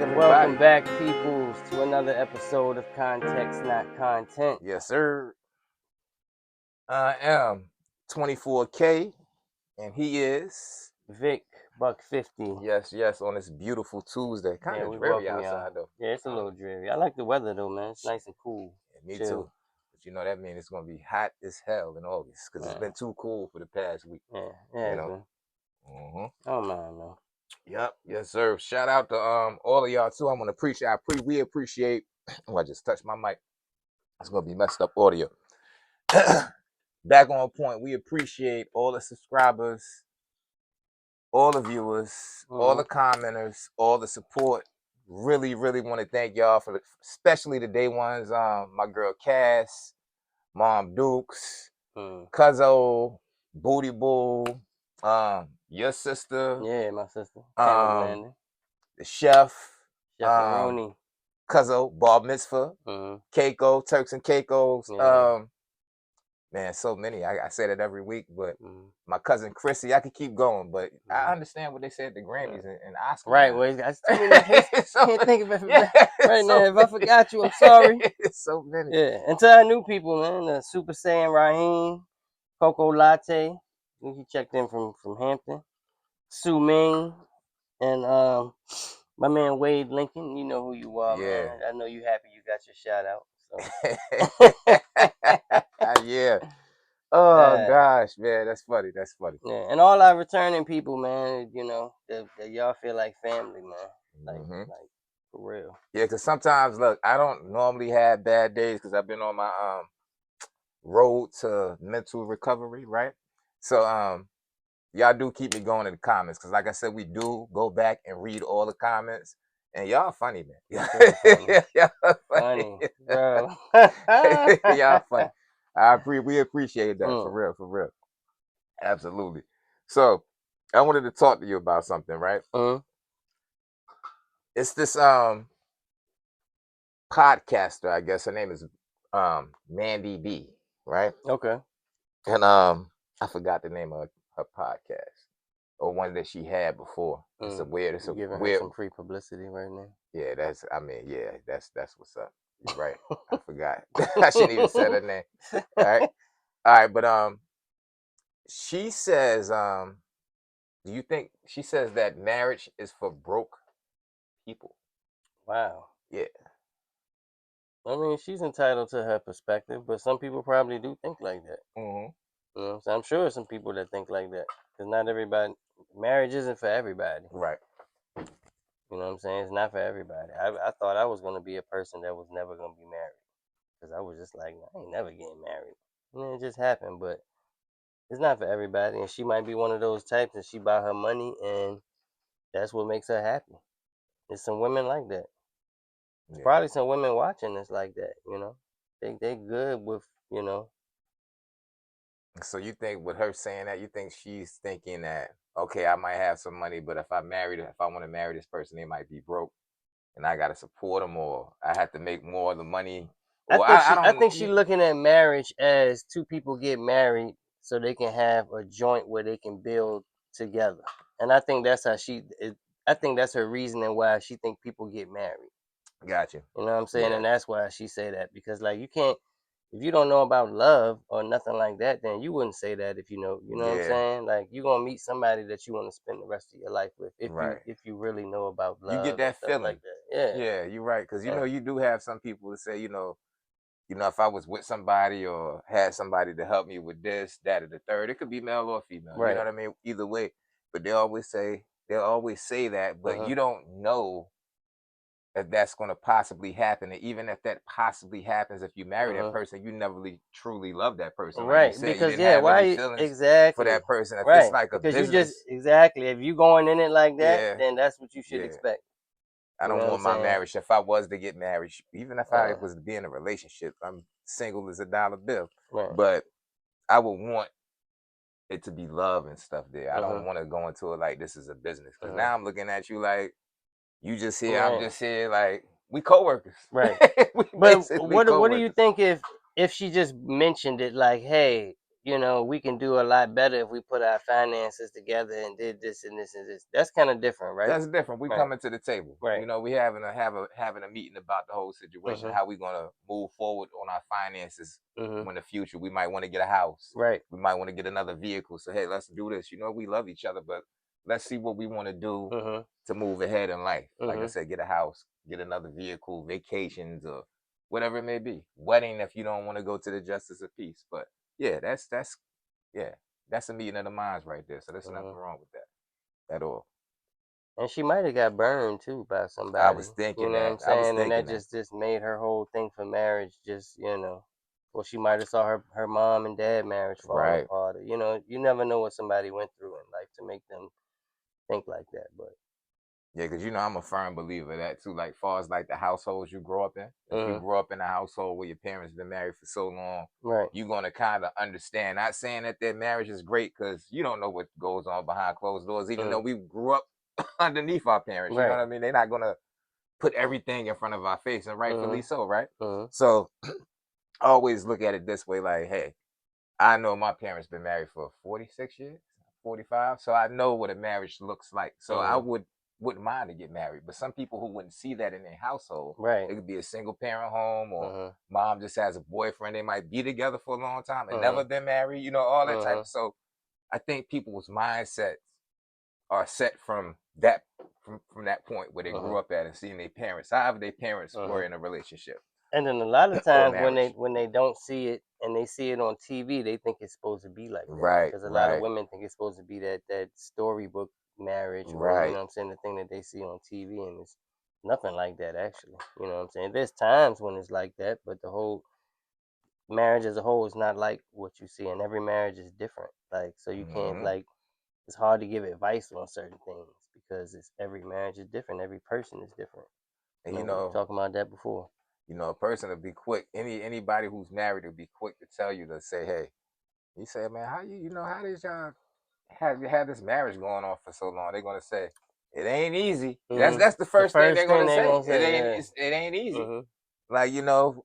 everybody. Welcome back, peoples, to another episode of Context Not Content. Yes, sir. I am 24K, and he is Vic, $1.50. yes, on this beautiful Tuesday. Kind of we dreary welcome outside y'all. though. Yeah, it's a little dreary. I like the weather though, man. It's nice and cool. Yeah, me Chill. too. But you know that means it's gonna be hot as hell in August because it's been too cool for the past week. Yeah, you it's know. been. Mm-hmm. Oh man, no. Yep, yes, sir. Shout out to all of y'all too. I'm gonna appreciate. We appreciate. Oh, I just touched my mic. It's gonna be messed up audio. Back on point. We appreciate all the subscribers, all the viewers, all the commenters, all the support. Really want to thank y'all for especially the day ones. My girl Cass, Mom Dukes, Cuzzo, Booty Bull, your sister. Yeah, my sister. The chef, Chef Rooney, Cuzzo, Bob Mitzvah, Keiko, Turks and Caicos. Yeah. Man, so many. I say that every week, but my cousin Chrissy, I could keep going, but I understand what they said at the Grammys and Oscars. Right, well, that's too many. Can't think of it right now. If I forgot you, I'm sorry. It's so many. Yeah, and to our new people, man, the Super Saiyan Raheem, Coco Latte, I think he checked in from Hampton, Su Ming, and my man Wade Lincoln. You know who you are, man. I know you happy you got your shout out. So. Yeah. Oh gosh, man, that's funny. Yeah, and all our returning people, man. You know that y'all feel like family, man. Like for real. Yeah, because sometimes, look, I don't normally have bad days because I've been on my road to mental recovery, right? So y'all do keep me going in the comments because, like I said, we do go back and read all the comments, and y'all funny, man. Y'all funny, bro. Y'all funny. We appreciate that for real. Absolutely. So I wanted to talk to you about something, right? It's this podcaster, I guess her name is Mandy B, right? Okay. And I forgot the name of her podcast or one that she had before. It's a weird. Giving her some free publicity right now. Yeah, that's what's up. You're right. I forgot. I shouldn't even said her name. All right, but she says do you think she says that marriage is for broke people? Wow. Yeah. I mean, she's entitled to her perspective, but some people probably do think like that. Mm-hmm. You know, so I'm sure there's some people that think like that because not everybody. Marriage isn't for everybody. Right. You know what I'm saying? It's not for everybody. I thought I was gonna be a person that was never gonna be married because I was just like, I ain't never getting married. And then it just happened, but it's not for everybody. And she might be one of those types that she buy her money and that's what makes her happy. There's some women like that. There's probably some women watching this like that, you know. They good with, you know. So you think with her saying that, you think she's thinking that, okay, I might have some money, but if I want to marry this person, they might be broke, and I got to support them, or I have to make more of the money. I think she's looking at marriage as two people get married so they can have a joint where they can build together, and I think that's how I think that's her reasoning why she think people get married. Gotcha. You know what I'm saying? Yeah. And that's why she say that because like you can't. If you don't know about love or nothing like that, then you wouldn't say that if you know what I'm saying? Like you're gonna meet somebody that you want to spend the rest of your life with if you really know about love. You get that feeling like that. Yeah, you're right. Because you know you do have some people that say, you know, if I was with somebody or had somebody to help me with this, that, or the third, it could be male or female. Right. You know what I mean? Either way. But they'll always say that, but you don't know if that's going to possibly happen. And even if that possibly happens, if you marry that person, you never really truly love that person. Right. Like you said, because you didn't have any feelings exactly for that person. If right. it's like a because business, you just if you going in it like that, then that's what you should expect. I don't want my marriage. If I was to get married, even if I was to be in a relationship, I'm single as a dollar bill. Right. But I would want it to be love and stuff there. I don't want to go into it like this is a business. Because now I'm looking at you like you just here, I'm just here, like we coworkers. Right. But what do you think if she just mentioned it like, hey, we can do a lot better if we put our finances together and did this and this and this. That's kind of different, right? That's different. We Right. coming to the table. Right. We having a meeting about the whole situation, Mhm. how we gonna move forward on our finances Mhm. in the future. We might want to get a house. Right. We might want to get another vehicle. So hey, let's do this. We love each other, but let's see what we want to do Mhm. to move ahead in life. Like I Mhm. said, get a house, get another vehicle, vacations, or whatever it may be. Wedding if you don't want to go to the justice of peace. But yeah, that's a meeting of the minds right there. So there's nothing Mhm. wrong with that at all. And she might have got burned too by I somebody. was You thinking know what that. I'm I was saying? And that thinking that. just made her whole thing for marriage or she might have saw her mom and dad marriage fall Right. apart. Or, you never know what somebody went through in life to make them think like that. But Yeah, because I'm a firm believer of that too. Like far as like the households you grow up in. If you Mhm. grow up in a household where your parents been married for so long, Right. you're gonna kind of understand. Not saying that their marriage is great because you don't know what goes on behind closed doors, even though we grew up underneath our parents. You know Right. what I mean? They're not gonna put everything in front of our face, and rightfully Mhm. so, right? Mhm. So I always look at it this way, like, hey, I know my parents been married for 46 years, 45. So I know what a marriage looks like. So I Mhm. wouldn't mind to get married. But some people who wouldn't see that in their household, Right. it could be a single parent home or Mhm. mom just has a boyfriend. They might be together for a long time and never Mhm. been married, all that type. Mhm. So I think people's mindsets are set from that point where they grew Mhm. up at and seeing their parents, however their parents were Mhm. in a relationship And then a lot of or times when they marriage. when they don't see it and they see it on TV, they think it's supposed to be like that Right, because a lot of right, women think it's supposed to be that storybook marriage or right. what I'm saying, the thing that they see on TV, and it's nothing like that actually. You know what I'm saying? There's times when it's like that, but the whole marriage as a whole is not like what you see, and every marriage is different. Like so you can't Hmm. like it's hard to give advice on certain things because it's every marriage is different, every person is different. And We were talking about that before. a person will be quick. Anybody who's married will be quick to tell you to say, "Hey," you say, "Man, how did y'all have this marriage going on for so long?" They're gonna say, "It ain't easy." That's the The first thing they're first thing gonna they say. gonna say, yeah. It ain't easy. Mhm. Like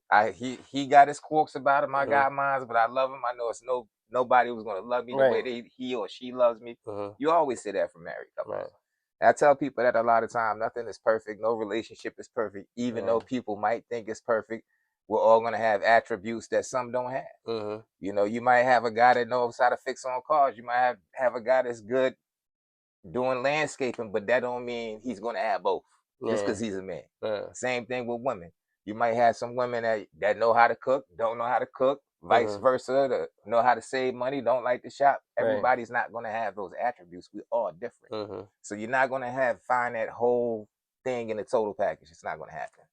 I he got his quirks about him. I Mhm. got mine, but I love him. I know it's nobody who's gonna love me the way Right. he or she loves me. Mhm. You always say that for married couples. Right. I tell people that a lot of time, nothing is perfect. No relationship is perfect. Even Yeah. though people might think it's perfect, we're all gonna have attributes that some don't have. Mhm. You might have a guy that knows how to fix on cars. You might have a guy that's good doing landscaping, but that don't mean he's gonna have both just Yeah. because he's a man. Yeah. Same thing with women. You might have some women that know how to cook, don't know how to cook, vice Mhm. versa, to know how to save money, don't like to shop. Right. Everybody's not gonna have those attributes. We all different. Mhm. So you're not gonna find that whole thing in the total package. It's not gonna happen.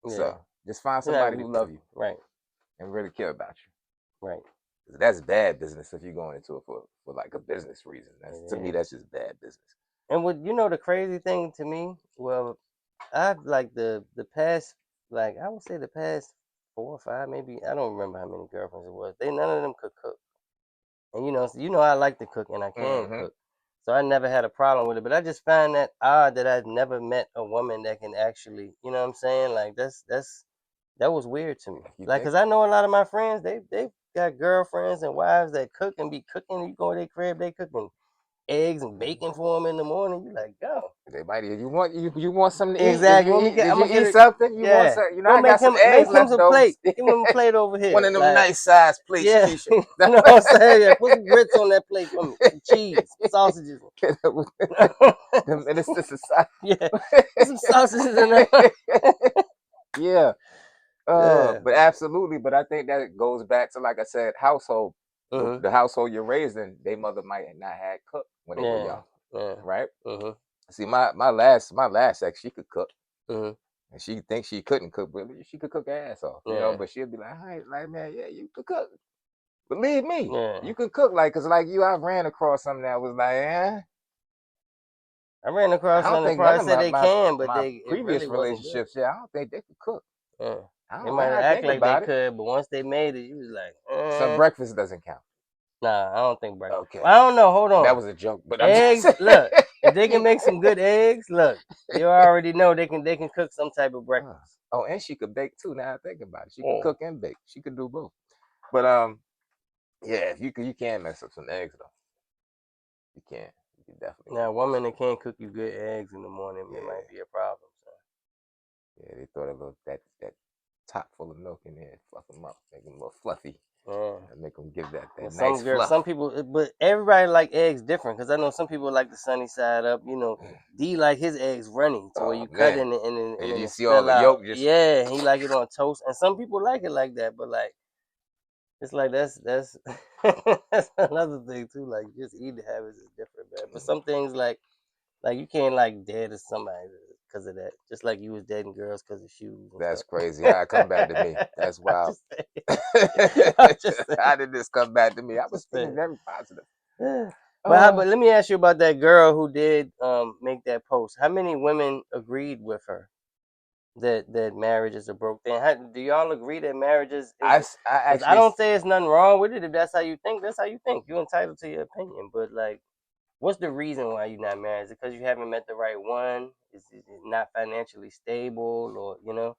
Yeah. So just find You're not somebody gonna who be love you perfect. Right. and really care about you. Right. That's bad business if you're going into it for like a business reason. It To me, is. that's just bad business. And what the crazy thing to me? Well, I've like the past, like I would say the past 4 or 5, maybe I don't remember how many girlfriends it was. They none of them could cook. And I like to cook and I can Mm-hmm. cook. So I never had a problem with it. But I just find that odd that I've never met a woman that can actually, you know what I'm saying? Like that was weird to me. You Like, think? cause I know a lot of my friends, they got girlfriends and wives that cook and be cooking. You go to their crib, they cooking eggs and bacon for them in the morning. You like, go. They might. If you want something to eat. Exactly. Let me get. Did I'm you gonna get eat it. something? You want Yeah. some? Go I got some eggs make him left some over. plate. Give him a plate over One here. of them Like, nice size plates, yeah, Keisha. you know what I'm saying? Yeah, put some grits on that plate for me, some cheese, some sausages. The minister society. Yeah, put some sausages in there. Yeah. Yeah. But absolutely. But I think that goes back to, like I said, household. Mhm. The household you're raised in, their mother might not had cooked when they were Yeah. young, Yeah. right? Mhm. See, my last ex, she could cook. Mhm. And she thinks she couldn't cook, but she could cook her ass off, Yeah. But she'll be like, "Hey, like man, yeah, you could cook. Believe me, Yeah. you can cook." Like, cause like you, I ran across something that was like, I ran I across don't one that think none probably of said my they my can, but my it previous really wasn't good. relationships, yeah, I don't think they could cook. Yeah. I They don't know might how have I act think like they about it. could, but once they made it, you was like, So breakfast doesn't count. nah, I don't think breakfast. Okay, Well, I don't know. Hold that on. was a joke, but I'm just Eggs, saying. look, if they can make some good eggs, look, you already know they can cook some type of breakfast. Oh, and she could bake too. Now I think about it, she could Yeah. cook and bake. She could do both. But Yeah, if you can mess up some eggs though. You can. You can definitely Now, a make that woman shit that up. can't cook you good eggs in the morning, it Yeah, might be a problem. yeah. They throw that top full of milk in there, fluff them up, make them a little fluffy, So, and make them give that but nice some girls, fluff. some people, but everybody like eggs different. Cause I know some people like the sunny side up. You know, D like his eggs runny to where Oh you cut man, in and and then you it see all spill the out. yolk just. Yeah, he like it on toast, and some people like it like that. But like, it's like that's that's another thing too. Like, just eating habits is different, man. But some things like you can't like date somebody because of that. Just like you was dating girls because of shoes and That's stuff. crazy. How it come back to me? That's I'm wild. just saying. I'm just How saying. did this come back to me? I was Just thinking saying. very positive. But let me ask you about that girl who did make that post. How many women agreed with her that marriage is a broke thing? Do y'all agree that marriage is? I Because I actually, don't say it's nothing wrong with it. If that's how you think, that's how you think. You're entitled to your opinion. But like, what's the reason why you're not married? Is it because you haven't met the right one? Is it not financially stable, or you know?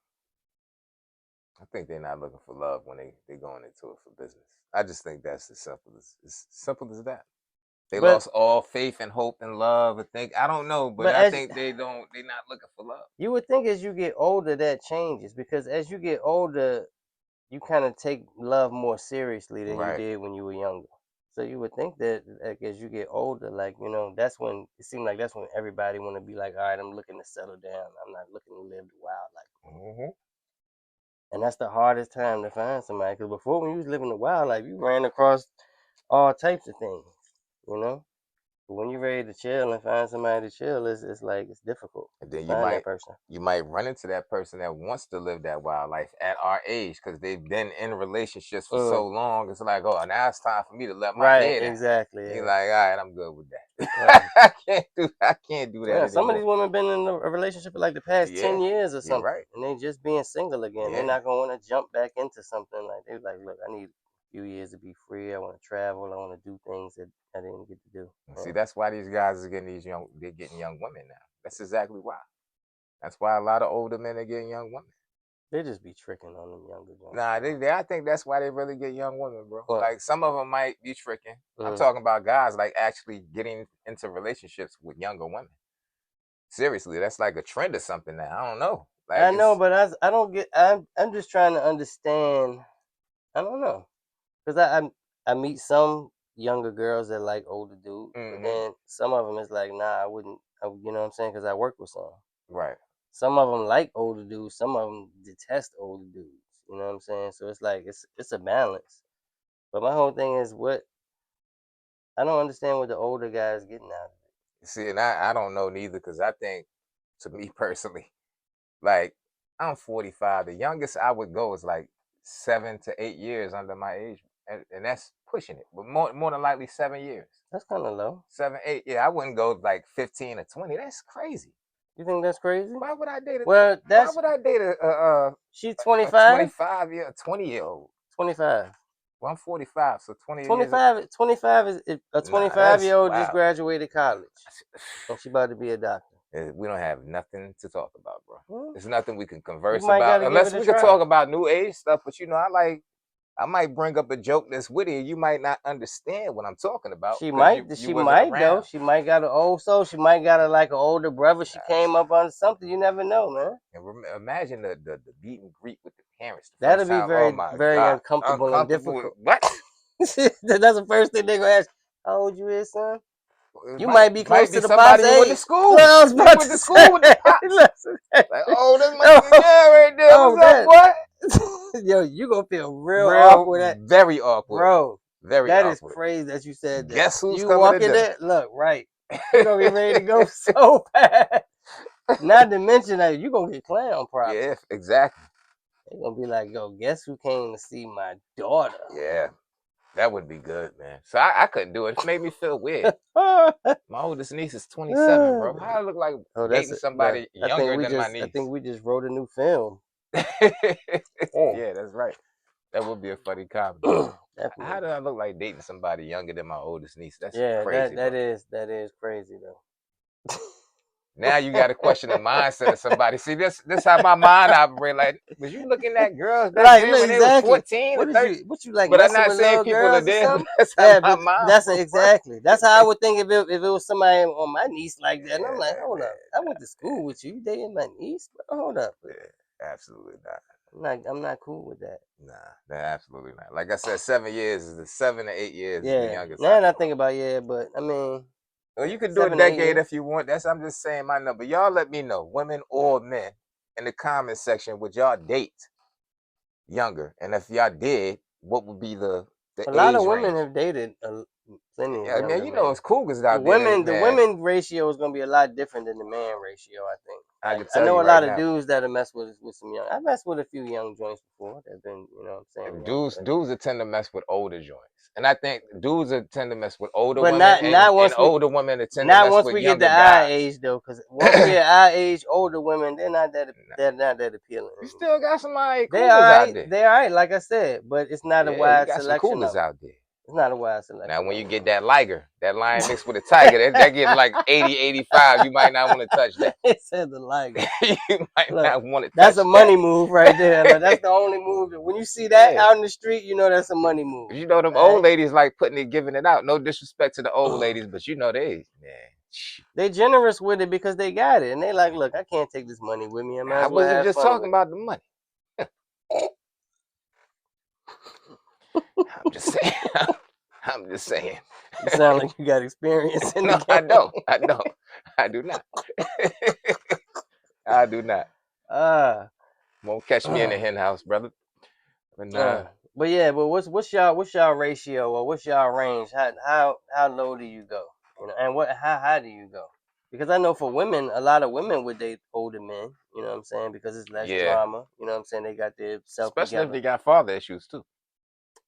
I think they're not looking for love when they going into it for business. I just think that's as simple as that. They But lost all faith and hope and love. I think I don't know, but but I as think they're not looking for love. you would think, as you get older, that changes because as you get older, you kind of take love more seriously than you Right. did when you were younger. So you would think that like as you get older, like you know, that's when it seems like that's when everybody want to be like, all right, I'm looking to settle down. I'm not looking to live the wild life. Hmm. And that's the hardest time to find somebody. Because before, when you was living the wild life, you ran across all types of things, you know. But when you're ready to chill and find somebody to chill, it's like it's difficult And to then find that person. you might run into that person that wants to live that wild life at our age because they've been in relationships for so Mm, long. It's like, oh, now it's time for me to let my right, hair down. exactly. And you're Yeah. like, all right, I'm good with Right. that. I can't do that Yeah, some of these anymore. women been in a relationship for like the past Yeah, 10 years or you're something, right. and they just being single again. They're Yeah. not gonna want to jump back into something like they're like, look, I need a few years to be free. I want to travel. I want to do things that I didn't get to do. See, that's why these guys are getting they're getting young women now. That's exactly why. That's why a lot of older men are getting young women. They just be tricking on them younger ones, Nah, man. I think that's why they really get young women, bro. But Like some of them might be tricking. I'm mm, talking about guys like actually getting into relationships with younger women. Seriously, that's like a trend or something now. I don't know. Like I know, it's but I don't get. I'm just trying to understand. I don't know, cause I meet some younger girls that like older dudes, but mm-hmm. then some of them is like, nah, I wouldn't. You know what I'm saying? Cause I work with some. Right. Some of them like older dudes. Some of them detest older dudes. You know what I'm saying? So it's like it's a balance. But my whole thing is what I don't understand what the older guys getting out of See, and I don't know neither because I think to me personally, like I'm 45. The youngest I would go is like 7 to 8 years under my age, and that's pushing it. But more than likely 7 years. That's kind of low. 7, 8. Yeah, I wouldn't go like 15 or 20. That's crazy. You think that's crazy? Why would I date a Well, Why that's would I date she's a 25. 25 year 20-year old? 25. Well, I'm 45, so 20 years. 25 is a Nah, 25 that's year old just wow. graduated college and she about to be a doctor. We don't have nothing to talk about, bro. Well, There's nothing we can you converse might got about to give unless it a we could try. talk about new age stuff. But I might bring up a joke that's witty, and you might not understand what I'm talking about She because might, you she wasn't might though. around. She might got an old soul. She might got a like an older brother. She Nah, came up on something. You never know, man. and imagine the meet and greet with the parents the That'll first be time. Oh very, my very God, uncomfortable and uncomfortable. difficult. What? That's the first thing they're gonna ask. How old you is, son? It You might be might close be to the pops somebody you went to age. school. Well, I was You about went to to school with the say. pops. Listen, Like, oh, that's my nigga oh, Gary right there. oh, What's up, man. boy? Yo, you gonna feel real Real, awkward at, very awkward. bro. Very That is awkward. crazy that you said that. Guess who's You coming to walk in dinner? there, look, right. You gonna be ready to go so bad. Not to mention that you gonna get clown probably. Yeah, exactly. They gonna be like, yo, guess who came to see my daughter? Yeah, that would be good, man. So I couldn't do it. It made me feel weird. oh, My oldest niece is 27, bro. How I look like that's dating it, bro. somebody younger than my I think niece? we just wrote a new film. Oh, Yeah, that's right. That would be a funny comedy. How definitely. do I look like dating somebody younger than my oldest niece? That's Yeah, crazy, bro. that is crazy though. Now you got to question the mindset of somebody. See, this how my mind operates. Like, was you looking at girls back Like, then look, when they was exactly. 14 or What is 13? you? What you like But I'm messing not with saying little people are girls or there, but something? that's how Yeah, my but mind that's works. exactly. That's how I would think if it was somebody on my niece like that. And I'm like, Yeah, hold man. up, I went to school with you. You dating my niece? Bro, hold up. Yeah, absolutely not. I'm not cool with that. Nah, absolutely not. Like I said, 7 years is the 7 to 8 years is the Yeah. youngest I Now that I can go. think about but I mean, Well, you could do a 7 to 8 years. decade if you want. I'm just saying my number. Y'all let me know, women or men, in the comment section, would y'all date younger? And if y'all did, what would be the A lot of age women range? have dated plenty of Yeah, I mean, younger you know, men. it's cougars The out there that, women, the man, women ratio is gonna be a lot different than the man ratio. I think. I Like can I tell know you a right lot of now, dudes that have messed with some young. I've messed with a few young joints before. That've been, what I'm saying, young, dudes that tend to mess with older joints. And I think dudes that tend to mess with older but women not and, not and once we older women that tend to not mess once with we get to younger our guys. age though, because once we get our age, older women they're not that appealing You anymore. still got some They all cougars out right, there. they all right, like I said, but it's not a Yeah, you wide got some selection cougars of them. out there. It's not a wide Now, selection when of you them. get that liger, that lion mixed with a tiger, that get like 80, 85, you might not want to touch that. It said the liger. You might Look, not want to that's touch a money that. move right there. Like, that's the only move. When you see that Yeah. out in the street, you know that's a money move. You know, them All old right? ladies like giving it out. No disrespect to the old ladies, but you know, man. They generous with it because they got it. And they like, look, I can't take this money with me. I might I as well wasn't have just fun talking with it. about the money. I'm just saying. I'm just saying. You sound like you got experience in the No, I game. don't. I do not. I do not. Uh, Won't catch me in the uh, hen house, brother. But but yeah, but what's y'all ratio or what's y'all range? How low do you go? And how high do you go? Because I know for women, a lot of women would date older men. You know what I'm saying? Because it's less yeah, drama. You know what I'm saying? They got their self especially if together. they got father issues too.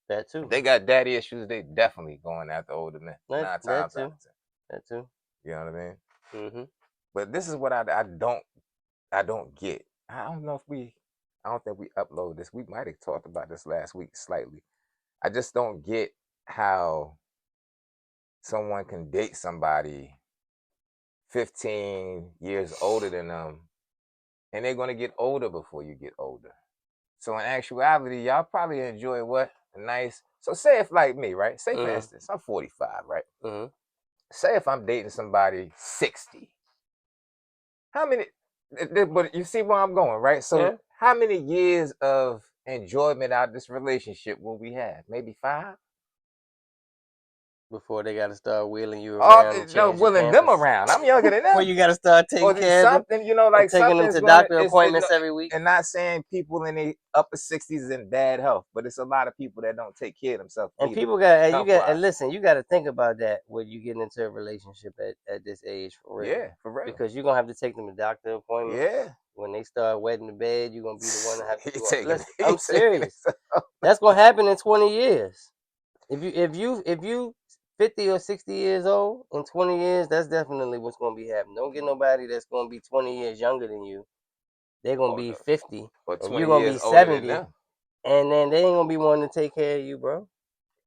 That If too. they got daddy issues, they definitely going after older men. That Nine that times out too. of 10. That too. You know what I mean? Mhm. But this is what I don't get. I don't know if I don't think we upload this. We might have talked about this last week slightly. I just don't get how someone can date somebody 15 years older than them and they're gonna get older before you get older. So in actuality, y'all probably enjoy what? A nice. So say if like me, right? Say for Mhm. instance, I'm 45, right? Mhm. Say if I'm dating somebody 60. How many? But you see where I'm going, right? So Yeah. how many years of enjoyment out of this relationship will we have? Maybe 5. Before they got to start wheeling you Oh around and no, change your willing them pampers. around. I'm younger than Before them. you got to start Or taking there's care of them something, and like taking them something's to gonna. doctor It's appointments every week. and not saying people in the upper 60s in bad health, but it's a lot of people that don't take care of themselves And either, people got and you health got and wise. listen, you got to think about that when you get into a relationship at this age for real, Yeah, for real. because you're gonna have to take them to doctor appointments. Yeah. When they start wetting the bed, you're gonna be the one to have to He do it. taking Listen, he I'm taking it. serious. That's gonna happen in 20 years. If you 50 or 60 years old in 20 years, that's definitely what's gonna be happening. Don't get nobody that's gonna be 20 years younger than you. They're gonna Oh be no. 50, Or and you're 20 gonna be years older than 70, them. and then they ain't gonna be wanting to take care of you, bro.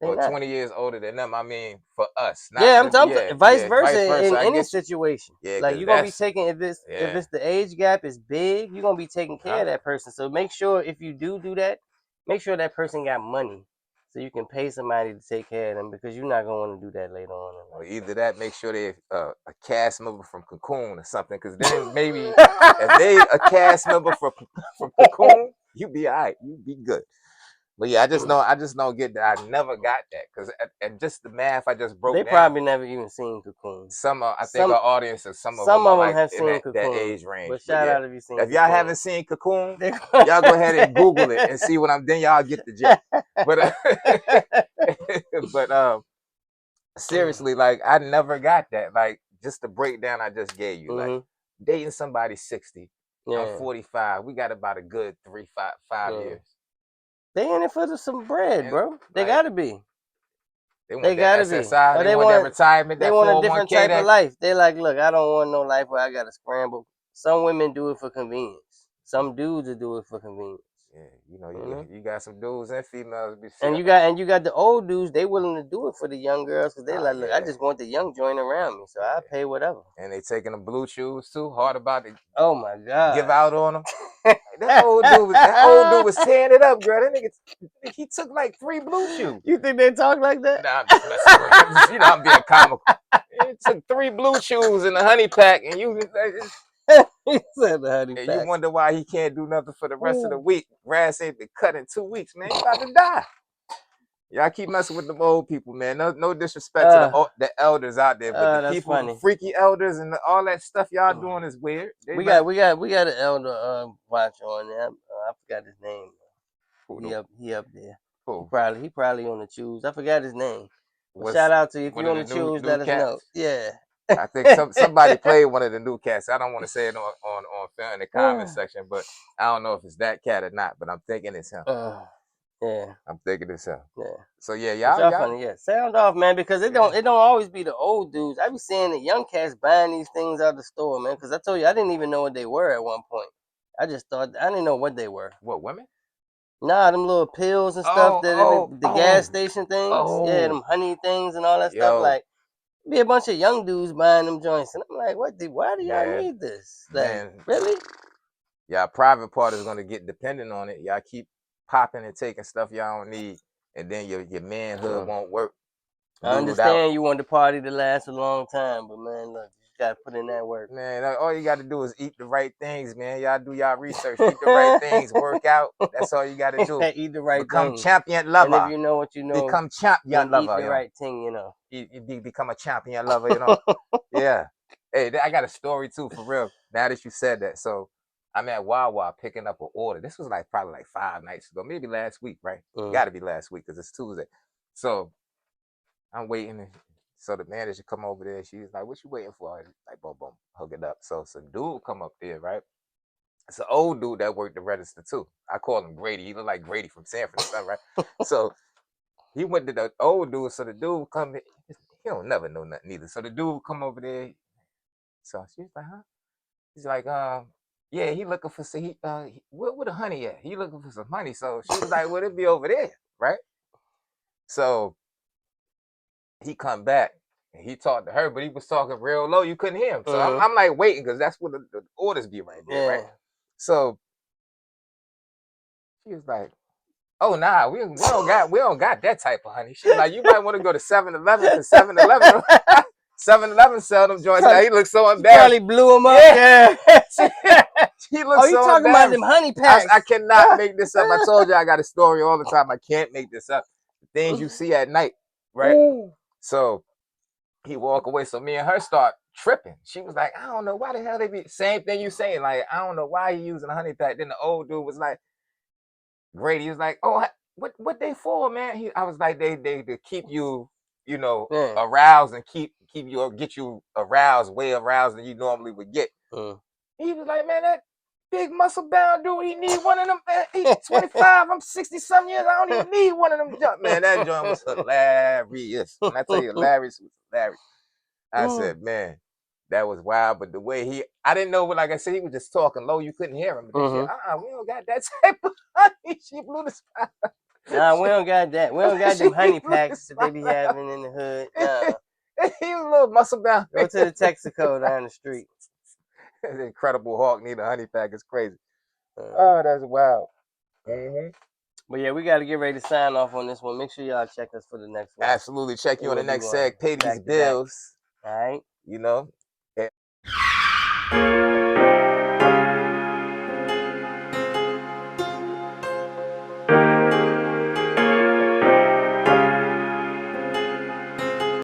They Or not. 20 years older than them. I mean, for us, not Yeah, the I'm yeah, vice yeah, versa vice versa. in I any get you. situation. Yeah, Like because you're gonna be that's taking if yeah. it's the age gap is big, you're gonna be taking care Huh? of that person. So make sure if you do that, make sure that person got money so you can pay somebody to take care of them because you're not gonna want to do that later on Or either that, make sure they're a cast member from Cocoon or something, because then maybe if in they a cast member from life. Cocoon, you be all right, you be good. But yeah, I just don't get that. I never got that because and just the math I just They broke down. probably never even seen Cocoon. I think Some our audience and some of them some are of them like have in seen that Cocoon, age range. but But shout yeah, out if you seen if y'all Cocoon. haven't seen Cocoon, They y'all go ahead and Google it and see what I'm. Then y'all get the joke. But but seriously, like I never got that. Like just the breakdown I just gave you, like Mhm. dating somebody 60. I'm Yeah. 45. We got about a good 5 Yeah. years, They in it for some bread, and bro. They like gotta be. they They want that gotta be. SSI, Or they want that retirement, they that want a different 401k, type of that life. They like, look, I don't want no life where I gotta scramble. Some women do it for convenience. Some dudes will do it for convenience. Yeah, you know, you got some dudes and females. Be And you got the old dudes. They willing to do it for the young girls because they like, look, I just want the young joint around me, so I pay whatever. And they taking them blue chews too. Hard about to Oh my god, give out on them. That old dude was tearing it up, girl. That nigga, he took like 3 blue chews. You think they talk like that? Nah, I'm just messing with you. You know, I'm being comical. He took 3 blue chews in the honey pack, and you He said the honey and pack. you wonder why he can't do nothing for the rest of the week. Grass ain't been cut in 2 weeks, man. He about to die. Y'all keep messing with them old people, man. No disrespect to the elders out there, but the people, the freaky elders, and all that stuff y'all doing is weird. We got an elder watch on there. I forgot his name. He up there. Cool. He probably on the choose. I forgot his name. Shout out to you if you on the choose. Let us know. Yeah. I think somebody played one of the new cats. I don't want to say it on film in the comment section, but I don't know if it's that cat or not. But I'm thinking it's him. Yeah. I'm thinking it's him. Yeah. So yeah, y'all funny. Yeah. Sound off, man, because it don't always be the old dudes. I be seeing the young cats buying these things out the store, man. Because I told you I didn't even know what they were at one point. I just thought I didn't know what they were. What, women? Nah, them little pills and stuff the gas station things. Yeah, them honey things and all that stuff. Like, be a bunch of young dudes buying them joints, and I'm like, why do y'all need this? Like, man, really? Y'all private part is gonna get dependent on it. Y'all keep popping and taking stuff y'all don't need, and then your manhood won't work. I understand you want the party to last a long time, but man, look, you gotta put in that work. Man, all you gotta do is eat the right things, man. Y'all do y'all research, eat the right things, work out. That's all you gotta do. Eat the right become things. Champion lover. And if you know what you know, become champion lover. Eat the right thing, you know. You become a champion lover, you know. Yeah. Hey, I got a story too, for real. Now that you said that, so I'm at Wawa picking up an order. This was probably 5 nights ago, maybe last week, right? Got to be last week because it's Tuesday. So I'm waiting. So the manager come over there. She's like, "What you waiting for?" Like, boom, boom, hook it up. So some dude come up there, right? It's an old dude that worked the register too. I call him Grady. He look like Grady from Sanford, right? So he went to the old dude. So the dude come in. He don't never know nothing either. So the dude come over there. So she's like, "Huh?" He's like, yeah, he looking for where the honey at? He looking for some honey. So she was like, well, it be over there, right? So he come back and he talked to her, but he was talking real low. You couldn't hear him. So I'm like waiting because that's what the orders be right there, right? So she was like, oh nah, we don't got that type of honey. She's like, you might want to go to 7-Eleven because 7-Eleven 7-Eleven sell them joints. Now he looks so embarrassed. Probably blew him up. Yeah. He looks so talking about them honey packs. I cannot make this up. I told you I got a story all the time. I can't make this up. The things you see at night, right? So he walk away. So me and her start tripping. She was like, I don't know why the hell they be same thing you saying. Like, I don't know why he using a honey pack. Then the old dude was like, Grady, he was like, oh, what they for, man? I was like, they keep you, you know, aroused and get you aroused, way aroused than you normally would get. He was like, man, that big muscle bound dude, he need one of them. He's 25, I'm 60-some years. I don't even need one of them. Man, that joint was hilarious. When I tell you hilarious, it was hilarious. I said, man, that was wild. But the way I didn't know, like I said, he was just talking low. You couldn't hear him. But she said, we don't got that type of honey. She blew the spot. Nah, we don't got that. We don't got them honey packs that they be having in the hood. Nah. He was a little muscle bound. Go to the Texaco down the street. The Incredible Hulk need a honey pack. It's crazy. Oh, that's wild. But yeah, we got to get ready to sign off on this one. Make sure y'all check us for the next one. Absolutely. Check you on the next seg. Pay these bills. All right. You know,